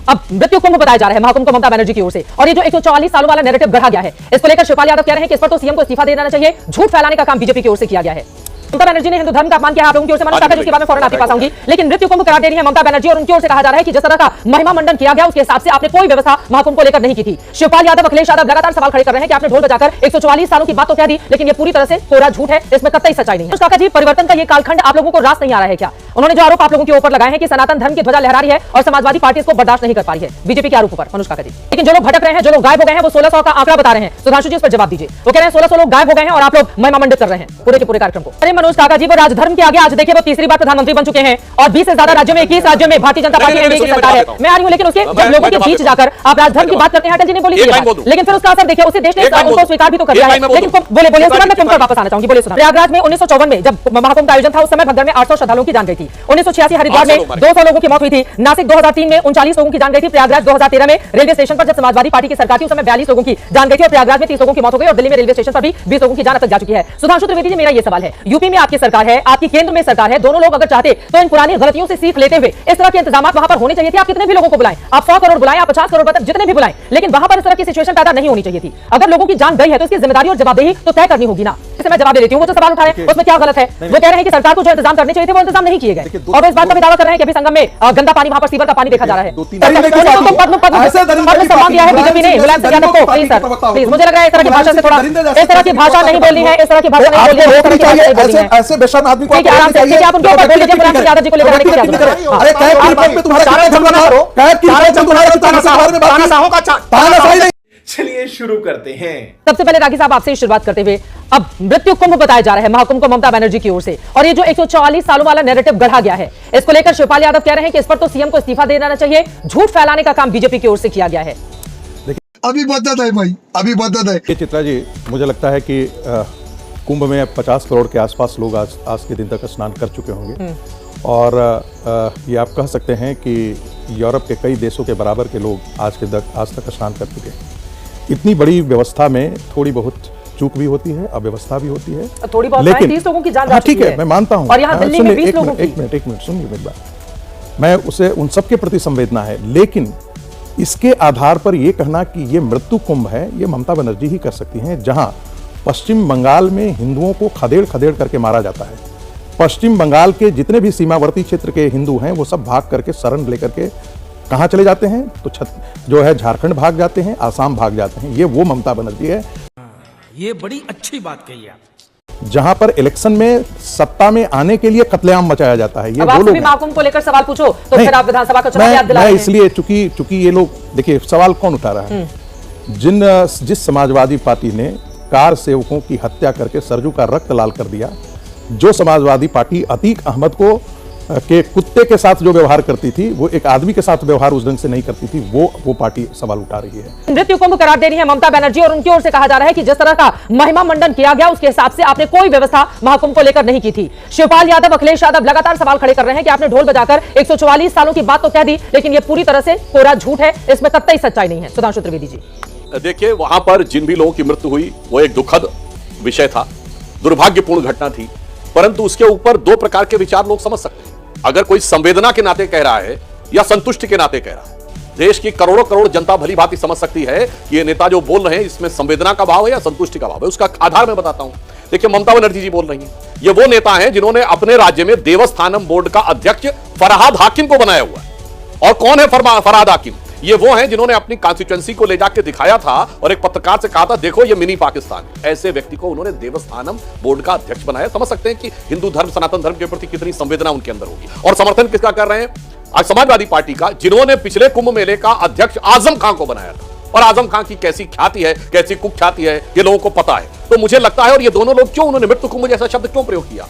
अब मृत्यु कुंभ बताया जा रहा है महाकुंभ को ममता बनर्जी की ओर से, और ये जो 144 सालों वाला नैरेटिव गढ़ा गया है, इसको लेकर शिवपाल यादव कह रहे हैं कि इस पर तो सीएम को इस्तीफा दे देना चाहिए। झूठ फैलाने का काम बीजेपी की ओर से किया गया है। ममता बनर्जी ने हिंदू धर्म का अपमान किया, आप लोगों की ओर से मनोज काका जिसके बाद में फौरन आपके पास आऊंगी, लेकिन मृत्यु कुंभ करार दे रही है ममता बनर्जी, और उनकी ओर से कहा जा रहा है कि जिस तरह का महिमा मंडन किया गया उसके हिसाब से आपने कोई व्यवस्था महाकुंभ को लेकर नहीं की थी। शिवपाल यादव, अखिलेश यादव लगातार सवाल खड़े कर रहे हैं कि आपने ढोल बजाकर 144 सालों की बात तो कह दी, लेकिन ये पूरी तरह से कोरा झूठ है, इसमें कतई सच्चाई नहीं है। मनोज काका जी, परिवर्तन का ये कालखंड आप लोगों को रास नहीं आ रहा है क्या? उन्होंने जो आरोप आप लोगों के ऊपर लगाए हैं कि सनातन धर्म की ध्वजा लहरा रही है और समाजवादी पार्टी इसको बर्दाश्त नहीं कर पा रही है, बीजेपी के आरोप पर मनोज काका जी। लेकिन जो लोग भटक रहे हैं, जो लोग गायब हो गए हैं, वो 1600 का आंकड़ा बता रहे हैं। सुधांशु जी इस पर जवाब दीजिए। वो कह रहे हैं 1600 लोग गायब हो गए हैं और आप लोग महिमा मंडित कर रहे हैं पूरे के पूरे कार्यक्रम को। अरे मनोज काका जी, वो राजधर्म के आगे आज देखिए वो तीसरी बार प्रधानमंत्री बन चुके हैं और 20 से ज्यादा राज्यों में 21 राज्यों में भारतीय जनता पार्टी एनडीए की सरकार है। मैं आ रही हूं, लेकिन उसके जब लोगों के बीच जाकर आप राजधर्म की बात करते हैं, अटल जी ने बोली थी, लेकिन फिर उसका असर देखिए, उसी देश ने उसको स्वीकार भी तो कर लिया है। लेकिन बोले बोले मैं तुम पर वापस आना चाहूंगी। बोले प्रयागराज में 1954 में जब महाकुंभ का आयोजन था, उस समय भगदड़ में 800 श्रद्धालुओं की जान गई थी। 1986 हरिद्वार में 200 लोगों की मौत हुई थी। नासिक 2003 में 39 लोगों की जान गई थी। प्रयागराज 2013 में रेलवे स्टेशन पर जब समाजवादी पार्टी की सरकार थी, उस समय 42 लोगों की जान गई थी और प्रयागराज में 30 लोगों की मौत हो गई और दिल्ली में रेलवे स्टेशन पर भी 20 लोगों की जान अब तक जा चुकी है। सुधांशु त्रिवेदी जी, मेरा ये सवाल है, यूपी में आपकी सरकार है, आपकी केंद्र में सरकार है, दोनों लोग अगर चाहते तो इन पुरानी गलतियों से सीख लेते हुए इस तरह के इंतजाम वहां पर होने चाहिए थे। आप कितने भी लोगों को बुलाएं, आप 100 करोड़ बुलाएं, आप 50 करोड़ जितने भी बुलाएं, लेकिन वहां पर इस तरह की सिचुएशन पैदा नहीं होनी चाहिए थी। अगर लोगों की जान गई है तो इसकी जिम्मेदारी और जवाबदेही तो तय करनी होगी ना। इससे मैं जवाब दे देती हूं। वो जो सवाल उठा रहे हैं उसमें क्या गलत है? वो कह रहे हैं कि सरकार को जो इंतजाम करने चाहिए थे वो इंतजाम नहीं किए गए, और वो इस बात का भी दावा कर रहे हैं कि अभी संगम में गंदा पानी, वहां पर सीवर का पानी देखा जा रहा है। सम्मान दिया है बीजेपी ने मुलायम सिंह यादव को। प्लीज सर, प्लीज, मुझे लग रहा है इस तरह की भाषा से थोड़ा, इस तरह की भाषा नहीं बोलनी है, इस तरह की भाषा नहीं बोलनी है। ऐसे बेशर्म आदमी को आराम से आप उनके ऊपर बोल लीजिए, मुलायम सिंह यादव जी को लेकर आने की क्या जरूरत है? अरे कैद की रिपोर्ट में तुम्हारा चलिए शुरू करते हैं। सबसे पहले रागी साहब आपसे शुरुआत करते हुए, अब मृत्यु कुंभ बताया जा रहा है महाकुंभ को ममता बनर्जी की ओर से, और ये जो 144 सालों वाला नैरेटिव गढ़ा गया है, इसको लेकर शिवपाल यादव कह रहे हैं कि इस पर तो सीएम को इस्तीफा दे देना चाहिए। झूठ फैलाने का काम बीजेपी की ओर से किया गया है। अभी बदत है भाई, अभी बदत है। ये चित्रा जी, मुझे लगता है कि कुंभ में 50 करोड़ के आसपास लोग आज के दिन तक स्नान कर चुके होंगे, और ये आप कह सकते हैं कि यूरोप के कई देशों के बराबर के लोग आज तक स्नान कर चुके हैं। इतनी बड़ी व्यवस्था में थोड़ी बहुत चूक भी होती है, अव्यवस्था भी होती है, थोड़ी बहुत, लेकिन 30 लोगों की जान जा चुकी ठीक है, मैं मानता हूं, और यहाँ दिल्ली में 20 लोगों की। एक मिनट सुनिए मेरी बात। मैं उसे उन सबके प्रति संवेदना है, लेकिन इसके आधार पर यह कहना कि ये मृत्यु कुंभ है, ये ममता बनर्जी ही कर सकती हैं। जहां पश्चिम बंगाल में हिंदुओं को खदेड़ खदेड़ करके मारा जाता है, पश्चिम बंगाल के जितने भी सीमावर्ती क्षेत्र के हिंदू हैं वो सब भाग करके शरण लेकर के कहां चले जाते हैं, तो जो है झारखंड भाग जाते हैं, आसाम भाग जाते हैं। ये वो ममता बनर्जी है। ये बड़ी अच्छी बात कही आप। जहां पर इलेक्शन में सत्ता में आने के लिए कत्लेआम मचाया जाता है, ये वो लोग। महाकुंभ को लेकर सवाल पूछो तो फिर आप विधानसभा का चुनाव याद दिला रहे हैं। इसलिए चूंकि ये लोग, देखिए सवाल कौन उठा रहा है, जिस समाजवादी पार्टी ने कार सेवकों की हत्या करके सरजू का रक्त लाल कर दिया, जो समाजवादी पार्टी अतीक अहमद को के कुत्ते के साथ जो व्यवहार करती थी, वो एक आदमी के साथ व्यवहार उस ढंग से नहीं करती थी, वो पार्टी सवाल उठा रही है। मृत्यु कुंभ करार दे रही है ममता बनर्जी, और उनकी ओर से कहा जा रहा है कि जिस तरह का महिमा मंडन किया गया उसके हिसाब से आपने कोई व्यवस्था महाकुंभ को लेकर नहीं की थी। शिवपाल यादव, अखिलेश यादव लगातार सवाल खड़े कर रहे हैं कि आपने ढोल बजाकर 144 सालों की बात तो कह दी, लेकिन ये पूरी तरह से कोरा झूठ है, इसमें कतई सच्चाई नहीं है। सुधांशु त्रिवेदी जी, देखिए, वहां पर जिन भी लोगों की मृत्यु हुई वो एक दुखद विषय था, दुर्भाग्यपूर्ण घटना थी, परंतु उसके ऊपर दो प्रकार के विचार लोग समझ सकते हैं। अगर कोई संवेदना के नाते कह रहा है या संतुष्टि के नाते कह रहा है, देश की करोड़ों करोड़ जनता भली भांति समझ सकती है कि ये नेता जो बोल रहे हैं इसमें संवेदना का भाव है या संतुष्टि का भाव है। उसका आधार मैं बताता हूं। देखिए, ममता बनर्जी जी बोल रही हैं, ये वो नेता हैं जिन्होंने अपने राज्य में देवस्थानम बोर्ड का अध्यक्ष फरहाद हाकिम को बनाया हुआ है। और कौन है फरहाद हाकिम? ये वो हैं जिन्होंने अपनी कॉन्स्टिट्यूएंसी को ले जाकर दिखाया था और एक पत्रकार से कहा था, देखो ये मिनी पाकिस्तान। ऐसे व्यक्ति को उन्होंने देवस्थानम बोर्ड का अध्यक्ष बनाया। समझ सकते हैं कि हिंदू धर्म, सनातन धर्म के प्रति कितनी संवेदना उनके अंदर होगी। और समर्थन किसका कर रहे हैं? आज समाजवादी पार्टी का, जिन्होंने पिछले कुंभ मेले का अध्यक्ष आजम खान को बनाया था। और आजम खान की कैसी ख्याति है, कैसी कुख्याति है, ये लोगों को पता है। तो मुझे लगता है, और ये दोनों लोग क्यों, उन्होंने मृत्यु कुंभ जैसा शब्द क्यों प्रयोग किया,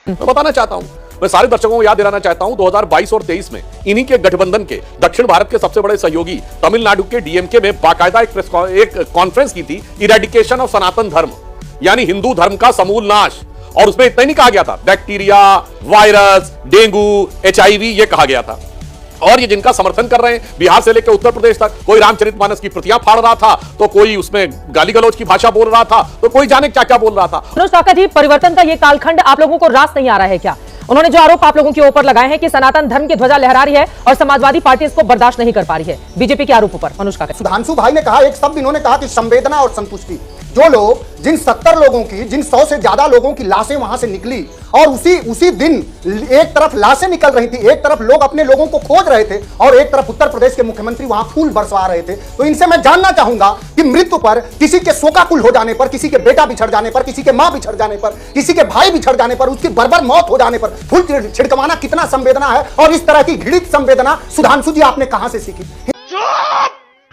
मैं बताना चाहता हूं। मैं सारे दर्शकों को याद दिलाना चाहता हूं, 2022 और 23 में इन्हीं के गठबंधन के दक्षिण भारत के सबसे बड़े सहयोगी तमिलनाडु के डीएमके में बाकायदा एक कॉन्फ्रेंस की थी, इरेडिकेशन ऑफ सनातन धर्म, यानी हिंदू धर्म का समूल नाश। और उसमें इतना ही नहीं कहा गया था बैक्टीरिया, वायरस, डेंगू, HIV, ये कहा गया था। और ये जिनका समर्थन कर रहे हैं, बिहार से लेकर उत्तर प्रदेश तक, कोई रामचरितमानस की प्रतियां फाड़ रहा था, तो कोई उसमें गाली गलौज की भाषा बोल रहा था, तो कोई जाने क्या क्या बोल रहा था। मनोज काका जी, परिवर्तन का ये कालखंड आप लोगों को रास नहीं आ रहा है क्या? उन्होंने जो आरोप आप लोगों के ऊपर लगाए हैं कि सनातन धर्म की ध्वजा लहरा रही है और समाजवादी पार्टी इसको बर्दाश्त नहीं कर पा रही है, बीजेपी के आरोपों पर अनुष्का का सुधांशु भाई ने कहा, एक शब्द इन्होंने कहा कि संवेदना और संतुष्टि। जो लोग, जिन 70 लोगों की, जिन 100 से ज्यादा लोगों की लाशें वहां से निकली और उसी दिन एक तरफ लाशें निकल रही थी, एक तरफ लोग अपने लोगों को खोज रहे थे और एक तरफ उत्तर प्रदेश के मुख्यमंत्री वहां फूल बरसवा रहे थे। तो इनसे मैं जानना चाहूंगा कि मृत्यु पर, किसी के शोकाकुल हो जाने पर, किसी के बेटा बिछड़ जाने पर, किसी के मां बिछड़ जाने पर, किसी के भाई बिछड़ जाने पर, उसकी बर्बर मौत हो जाने पर फूल छिड़कवाना कितना संवेदना है, और इस तरह की घृणित संवेदना सुधांशु जी आपने कहां से सीखी?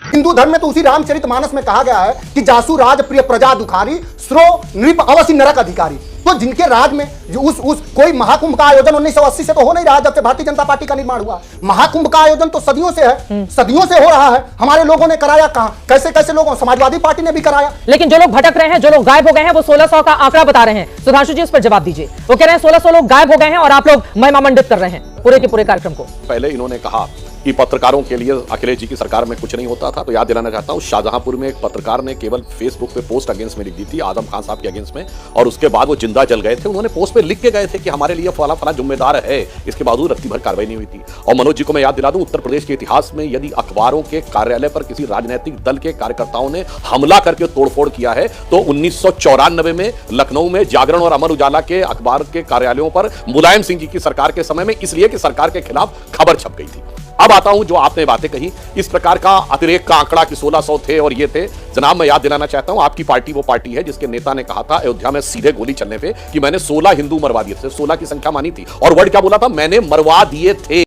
हिंदू धर्म में तो उसी रामचरितमानस में कहा गया है कि जासु राज प्रिय प्रजा दुखारी, श्रो नृप अवश्य नरक अधिकारी। तो जिनके राज में जो उस कोई महाकुंभ का आयोजन 1980 से तो हो नहीं रहा, जब से भारतीय जनता पार्टी का निर्माण हुआ। महाकुंभ का आयोजन तो सदियों से है, सदियों से हो रहा है। हमारे लोगों ने कराया कहां, कैसे कैसे लोगों, समाजवादी पार्टी ने भी कराया। लेकिन जो लोग भटक रहे हैं, जो लोग गायब हो गए हैं, वो 1600 का आंकड़ा बता रहे हैं। सुधांशु जी उस पर जवाब दीजिए। वो कह रहे हैं 1600 लोग गायब हो गए हैं और आप लोग महिमा मंडित कर रहे हैं पूरे के पूरे कार्यक्रम को। पहले इन्होंने कहा कि पत्रकारों के लिए अखिलेश जी की सरकार में कुछ नहीं होता था, तो याद दिलाना चाहता हूं, शाहजहांपुर में एक पत्रकार ने केवल फेसबुक पे पोस्ट अगेंस्ट में लिख दी थी, आजम खान साहब के अगेंस्ट में, और उसके बाद वो जिंदा जल गए थे। उन्होंने पोस्ट पे लिख के गए थे कि हमारे लिए फला फला जिम्मेदार है, इसके बावजूद रत्ती भर कार्रवाई नहीं हुई थी। और मनोज जी को मैं याद दिला दूं, उत्तर प्रदेश के इतिहास में यदि अखबारों के कार्यालय पर किसी राजनीतिक दल के कार्यकर्ताओं ने हमला करके तोड़फोड़ किया है तो 1994 में लखनऊ में जागरण और अमर उजाला के अखबार के कार्यालयों पर मुलायम सिंह जी की सरकार के समय में, इसलिए कि सरकार के खिलाफ खबर छप गई थी। अब आता हूं जो आपने बातें कही, इस प्रकार का अतिरेक का आंकड़ा कि 1600 थे और ये थे। जनाब मैं याद दिलाना चाहता हूं, आपकी पार्टी वो पार्टी है जिसके नेता ने कहा था अयोध्या में सीधे गोली चलने पे कि मैंने 16 हिंदू मरवा दिए थे। 16 की संख्या मानी थी और वर्ड क्या बोला था, मैंने मरवा दिए थे।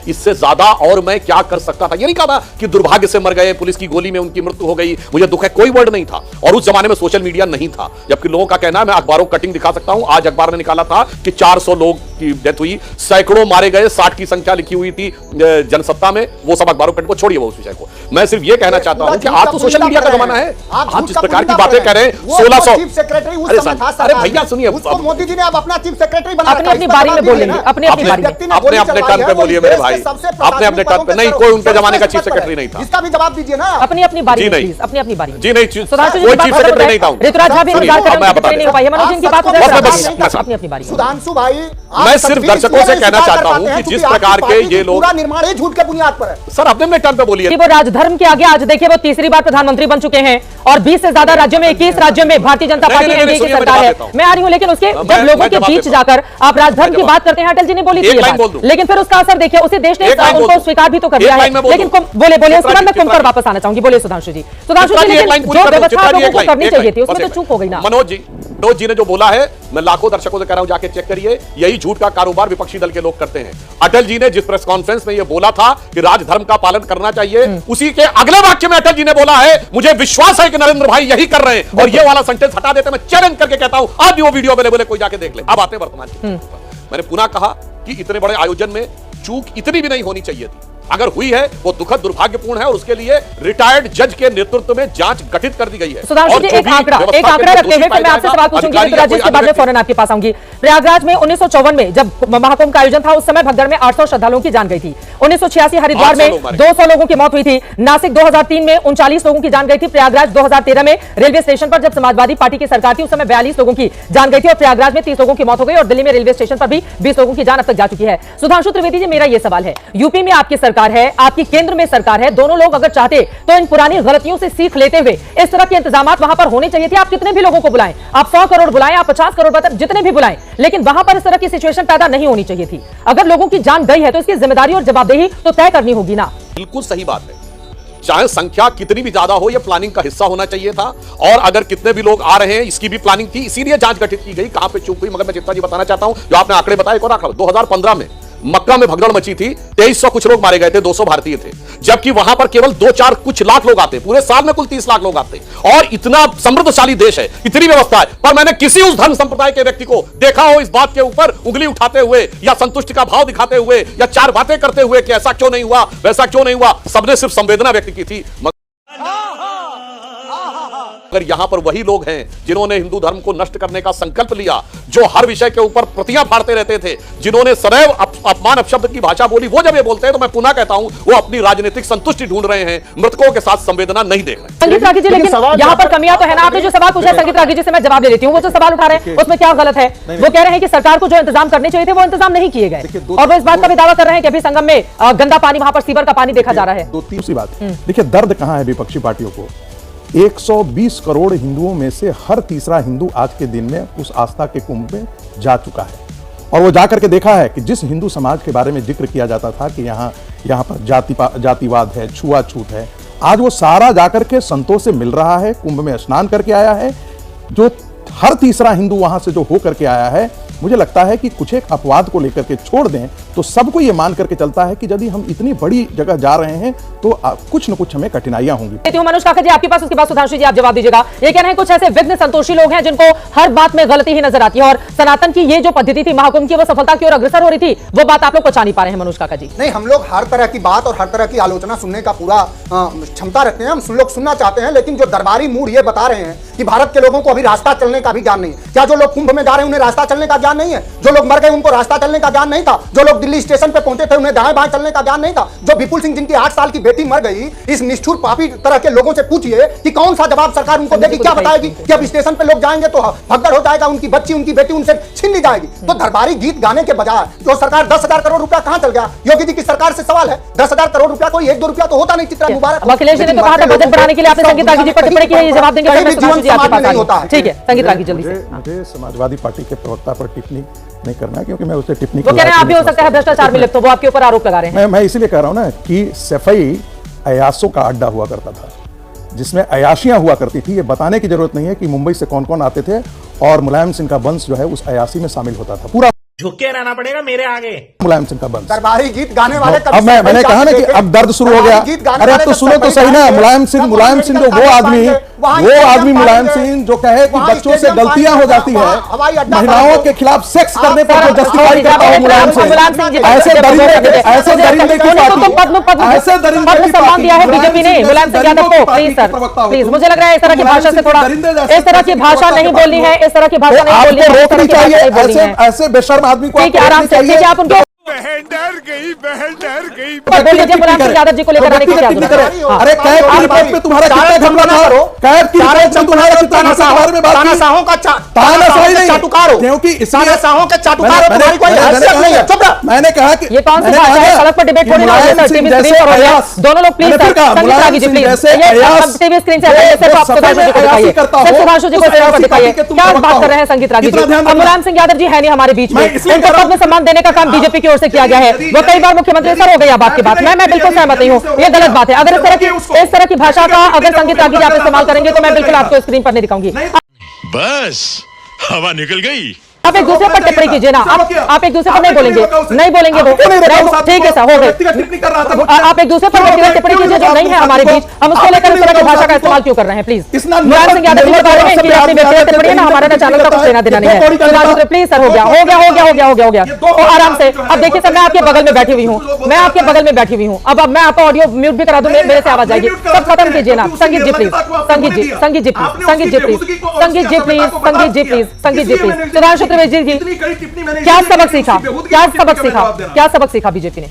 इससे ज्यादा और मैं क्या कर सकता था? ये नहीं कहा था कि दुर्भाग्य से मर गए, पुलिस की गोली में उनकी मृत्यु हो गई, मुझे दुख है, कोई वर्ड नहीं था। और उस जमाने में सोशल मीडिया नहीं था, जबकि लोगों का कहना है, मैं अखबारों कटिंग दिखा सकता हूं, आज अखबार ने निकाला था कि 400 लोग की डेथ हुई, सैकड़ों मारे गए, 60 की संख्या लिखी हुई थी जनसत्ता में। वो सब अखबारों कटिंग को छोड़िए, वो उस विषय को। मैं सिर्फ ये कहना चाहता हूं कि आज तो सोशल मीडिया का जमाना है, आप जिस प्रकार की बातें कह रहे हैं, 1600 चीफ सेक्रेटरी उस समय था, अरे भैया सुनिए, उसको मोदी जी ने अब अपना चीफ सेक्रेटरी बना अपनी अपनी बारी में बोलेंगे, अपने अपनी बारी में, अपने अपने टर्न पे बोलिए मेरे भाई, अपने अपने टर्न पे। नहीं, कोई उनके जमाने का चीफ सेक्रेटरी नहीं था। इसका भी जवाब दीजिए ना, अपनी अपनी बारी में प्लीज, अपनी अपनी बारी में। जी नहीं, सुधांशु जी कोई की चीफ बात सेक्रेटरी नहीं था। ऋतुराज भाभी इंतजार कर रहे हैं, नहीं हो पाई है। मनोज जी की बात हो जाए, अपनी अपनी बारी में। सुधांशु भाई, मैं सिर्फ दर्शकों से कहना चाहता हूं कि जिस प्रकार के ये लोग, पूरा निर्माण ही झूठ के बुनियाद पर है। सर अपने टर्न पे बोलिए। वो राजधर्म के आगे आज देखिए वो तीसरी बार प्रधानमंत्री बन चुके हैं और 20 से ज्यादा राज्यों में, 21 राज्यों में भारतीय जनता पार्टी एनडीए की सरकार है। मैं आ रही हूं, लेकिन उसके जब लोगों के बीच जाकर आप राजधर्म की बात करते हैं, अटल जी ने बोली थी ये बात, लेकिन फिर उसका असर देखिए, उसे देश ने उनको स्वीकार भी तो कर दिया है। लेकिन बोले उसके बाद मैं कुंभ पर वापस आना चाहूंगी। बोले सुधांशु जी, सुधांशु जी, लेकिन जो व्यवस्था लोगों को करनी चाहिए थी उसमें तो चूक हो गई ना। मनोज जी ने जो बोला है, मैं लाखों दर्शकों से कह रहा हूं, जाके चेक करिए, यही झूठ का कारोबार विपक्षी दल के लोग करते हैं। अटल जी ने जिस प्रेस कॉन्फ्रेंस में यह बोला था कि राजधर्म का पालन करना चाहिए, उसी के अगले वाक्य में अटल जी ने बोला है, मुझे विश्वास है कि नरेंद्र भाई यही कर रहे हैं, और ये वाला सेंटेंस हटा देते। मैं चैलेंज करके कहता हूं, आज भी वो वीडियो अवेलेबल है, कोई जाके देख ले। अब आते हैं वर्तमान की। मैंने पुनः कहा कि इतने बड़े आयोजन में चूक इतनी भी नहीं होनी चाहिए थी, अगर हुई है वो दुखद दुर्भाग्यपूर्ण है, और उसके लिए रिटायर्ड जज के नेतृत्व में जांच गठित कर दी गई है। सुधांशु जी, एक आंकड़ा रखते हुए फिर मैं आपसे सवाल पूछूंगी, ऋतुराज के बाद में फौरन आपके पास आऊंगी। प्रयागराज में 1954 में जब महाकुंभ का आयोजन था, उस समय भगदड़ में 800 श्रद्धालुओं की जान गई थी। 1986 हरिद्वार में 200 लोगों की मौत हुई थी। नासिक 2003 में 39 लोगों की जान गई थी। प्रयागराज 2013 में रेलवे स्टेशन पर जब समाजवादी पार्टी की सरकार थी, उस समय 42 लोगों की जान गई थी और प्रयागराज में 30 लोगों की मौत हो गई, और दिल्ली में रेलवे स्टेशन पर भी 20 लोगों की जान अब तक जा चुकी है। सुधांशु त्रिवेदी जी, मेरा यह सवाल है, यूपी में आपकी सरकार है, आपकी केंद्र में सरकार है, दोनों लोग अगर चाहते तो इन पुरानी गलतियों से सीख लेते हुए इस तरह के इंतजामात वहां पर होने चाहिए थे। आप कितने भी लोगों को बुलाएं, आप 100 करोड़ बुलाएं, आप 50 करोड़, जितने भी बुलाएं, लेकिन वहां पर इस तरह की सिचुएशन पैदा नहीं होनी चाहिए थी। अगर लोगों की जान गई है तो इसकी जिम्मेदारी और जवाबदेही तो तय करनी होगी ना। बिल्कुल सही बात है, चाहे संख्या कितनी भी ज्यादा हो, यह प्लानिंग का हिस्सा होना चाहिए था, और अगर कितने भी लोग आ रहे हैं इसकी भी प्लानिंग थी, इसीलिए जांच गठित की गई। कहां पे चूक हुई, मगर मैं चित्ता जी बताना चाहता हूं, जो आपने आंकड़े बताए, एक और आंकड़ा 2015 में मक्का में भगदड़ मची थी, 2300 कुछ लोग मारे गए थे, 200 भारतीय थे, जबकि वहां पर केवल 2-4 कुछ लाख लोग आते, पूरे साल में कुल 30 लाख लोग आते, और इतना समृद्धशाली देश है, इतनी व्यवस्था है, पर मैंने किसी उस धर्म संप्रदाय के व्यक्ति को देखा हो इस बात के ऊपर उंगली उठाते हुए या संतुष्टि का भाव दिखाते हुए या चार बातें करते हुए कि ऐसा क्यों नहीं हुआ, वैसा क्यों नहीं हुआ। सबने सिर्फ संवेदना व्यक्त की थी। अगर यहां पर वही लोग हैं जिन्होंने हिंदू धर्म को नष्ट करने का संकल्प लिया, जो हर विषय के ऊपर प्रतियां फाड़ते रहते थे, जिन्होंने सदैव अपमान अपशब्द की भाषा बोली, वो जब ये बोलते हैं तो मैं पुनः कहता हूं वो अपनी राजनीतिक संतुष्टि ढूंढ रहे हैं, मृतकों के साथ संवेदना नहीं देख रहे। संगीत रागी जी, लेकिन यहाँ पर कमियां तो है ना। आपने जो सवाल पूछा संगीत रागी जी से मैं जवाब दे देती हूँ। वो जो सवाल उठा रहे हैं उसमें क्या गलत है? वो कह रहे हैं कि सरकार को जो इंतजाम करने चाहिए थे वो इंतजाम नहीं किए गए, और वो इस बात का भी दावा कर रहे हैं कि अभी संगम में गंदा पानी, वहां पर सीवर का पानी देखा जा रहा है। दो तीसरी बात, देखिए दर्द कहां है विपक्षी पार्टियों को। 120 करोड़ हिंदुओं में से हर तीसरा हिंदू आज के दिन में उस आस्था के कुंभ में जा चुका है, और वो जाकर के देखा है कि जिस हिंदू समाज के बारे में जिक्र किया जाता था कि यहाँ पर जातिवाद है, छुआछूत है, आज वो सारा जाकर के संतों से मिल रहा है, कुंभ में स्नान करके आया है। जो हर तीसरा हिंदू वहां से जो होकर के आया है, मुझे लगता है कि कुछ एक अपवाद को लेकर के छोड़ दें तो सबको ये मान करके चलता है कि यदि हम इतनी बड़ी जगह जा रहे हैं तो कुछ न कुछ हमें कठिनाइयां होंगी। मनोज काका जी आपके पास, उसके बाद सुधांशु जी आप जवाब दीजिएगा। ये कह रहे हैं कुछ ऐसे विघ्न संतोषी लोग हैं जिनको हर बात में गलती ही नजर आती है, और सनातन की ये जो पद्धति थी महाकुंभ की, वो सफलता की ओर अग्रसर हो रही थी, वो बात आप लोग पचा नहीं पा रहे हैं। मनोज काका जी, नहीं, हम लोग हर तरह की बात और हर तरह की आलोचना सुनने का पूरा क्षमता रखते हैं, हम लोग सुनना चाहते हैं, लेकिन जो दरबारी मूड ये बता रहे हैं कि भारत के लोगों को अभी रास्ता चलने का भी ज्ञान नहीं है। क्या जो लोग कुंभ में जा रहे हैं उन्हें रास्ता चलने का ज्ञान नहीं है? जो लोग मर गए उनको रास्ता चलने का ज्ञान नहीं था? जो लोग दिल्ली स्टेशन पे पहुंचे थे उन्हें दाएं बाएं चलने का ज्ञान नहीं था? जो विपुल सिंह जिनकी 8 साल की बेटी मर गई, इस निष्ठुर पापी तरह के लोगों से पूछिए कि कौन सा जवाब सरकार उनको देगी? क्या बताएगी कि अब स्टेशन पे लोग जाएंगे तो भगदड़ हो जाएगा, उनकी बच्ची उनकी बेटी उनसे छीन ली जाएगी? तो दरबारी गीत गाने के बजाय जो सरकार 10,000 करोड़ रुपया कहां चल गया? योगी जी की सरकार से सवाल है, 10,000 करोड़ रुपया कोई 1-2 रुपया तो होता नहीं। चित्रा मुबारक, अखिलेश जी ने तो कहा था बजट बढ़ाने के लिए, आपने संगीत रागी जी पर टिप्पणी की है, ये जवाब देंगे। ठीक है संगीत रागी, जल्दी से। मुझे समाजवादी पार्टी के प्रवक्ता पर टिप्पणी नहीं करना है, क्योंकि मैं उसे टिप्पणी वो कह रहे हैं आप भी हो सकता है भ्रष्टाचार में लिप्त हो, वो आपके ऊपर आरोप लगा रहे हैं। मैं इसलिए कह रहा हूं ना कि सफाई अयासों का अड्डा हुआ करता था, जिसमें अयाशियां हुआ करती थी। ये बताने की जरूरत नहीं है कि मुंबई से कौन कौन आते थे, और मुलायम सिंह का वंश जो है उस अयासी में शामिल होता था। पूरा झुके रहना पड़ेगा मेरे आगे। मुलायम सिंह का वंश, दरबारी गीत गाने वाले अब मैंने कहा ना कि अब दर्द शुरू हो गया। अरे अब तो सुनो तो सही ना, मुलायम सिंह जो वो आदमी मुलायम सिंह जो कहे कि बच्चों से गलतियां हो जाती है, महिलाओं के खिलाफ सेक्स करने पर जो जस्टिफाई करता है मुलायम सिंह, ऐसे दरिंदे सम्मान दिया है बीजेपी ने मुलायम सिंह यादव को। प्लीज सर, प्लीज, मुझे लग रहा है इस तरह की भाषा से थोड़ा, इस तरह की भाषा नहीं बोलनी है, इस तरह की भाषा नहीं बोलनी है, रोकनी चाहिए। ऐसे बेशर्म आदमी को आराम से कीजिए, आप उनको बहन डर गई बोल लीजिए मुलायम सिंह यादव जी को लेकर आने की क्या जरूरत है? अरे कैद की रिपोर्ट पे तुम्हारा कितना घमला था? कैद की रिपोर्ट में तुम्हारा कितना घमला बारे में बात की? तानाशाहों का तानाशाही नहीं, चाटुकार हो, क्योंकि तानाशाहों के चाटुकार हो, तुम्हारी कोई हैसियत नहीं है। चुप रह। मैंने कहा कि ये कौन सी भाषा है? सड़क पर डिबेट होने वाली है सर, टीवी स्क्रीन पर हो रहा है। दोनों लोग प्लीज सर, संगीत रागी जी प्लीज, ये टीवी स्क्रीन से हटाइए सर, आप सुधांशु जी को दिखाइए सर, सुधांशु जी को स्क्रीन पर दिखाइए। क्या बात कर रहे हैं संगीत रागी जी? अब मुलायम सिंह यादव जी है नहीं हमारे बीच में, उनको पद में सम्मान देने का काम बीजेपी की ओर से किया गया है। वो कई बार मुख्यमंत्री सर हो गए आप आपकी बात, मैं बिल्कुल सहमत नहीं हूँ, ये गलत बात है। अगर इस तरह की भाषा का अगर संगीत रागी जी आप इस्तेमाल करेंगे तो मैं बिल्कुल आपको स्क्रीन पर नहीं दिखाऊंगी। बस हवा निकल गई। आप एक दूसरे पर टिप्पणी कीजिए ना, आप एक दूसरे पर नहीं बोलेंगे, नहीं बोलेंगे वो, ठीक है सर, हो गए। आप एक दूसरे पर व्यक्तिगत टिप्पणी कीजिए जो नहीं है हमारे बीच, हम उसको लेकर इस तरह की भाषा का इस्तेमाल क्यों कर रहे हैं? प्लीज मुलायम सिंह यादव जी के बारे में इनकी अपनी व्यक्तिगत टिप्पणी है ना, हमारा ना चैनल का कुछ लेना देना नहीं है। प्लीज सर, हो गया। तो आराम से, अब देखिए सर, मैं आपके बगल में बैठी हुई हूँ, अब मैं आपका ऑडियो म्यूट भी करा दूं, मेरे से आवाज आएगी, सब खत्म कीजिए ना। संगीत जी प्लीज, संगीत जी प्लीज। सुधांशु त्रिवेदी जी, क्या सबक सीखा बीजेपी ने?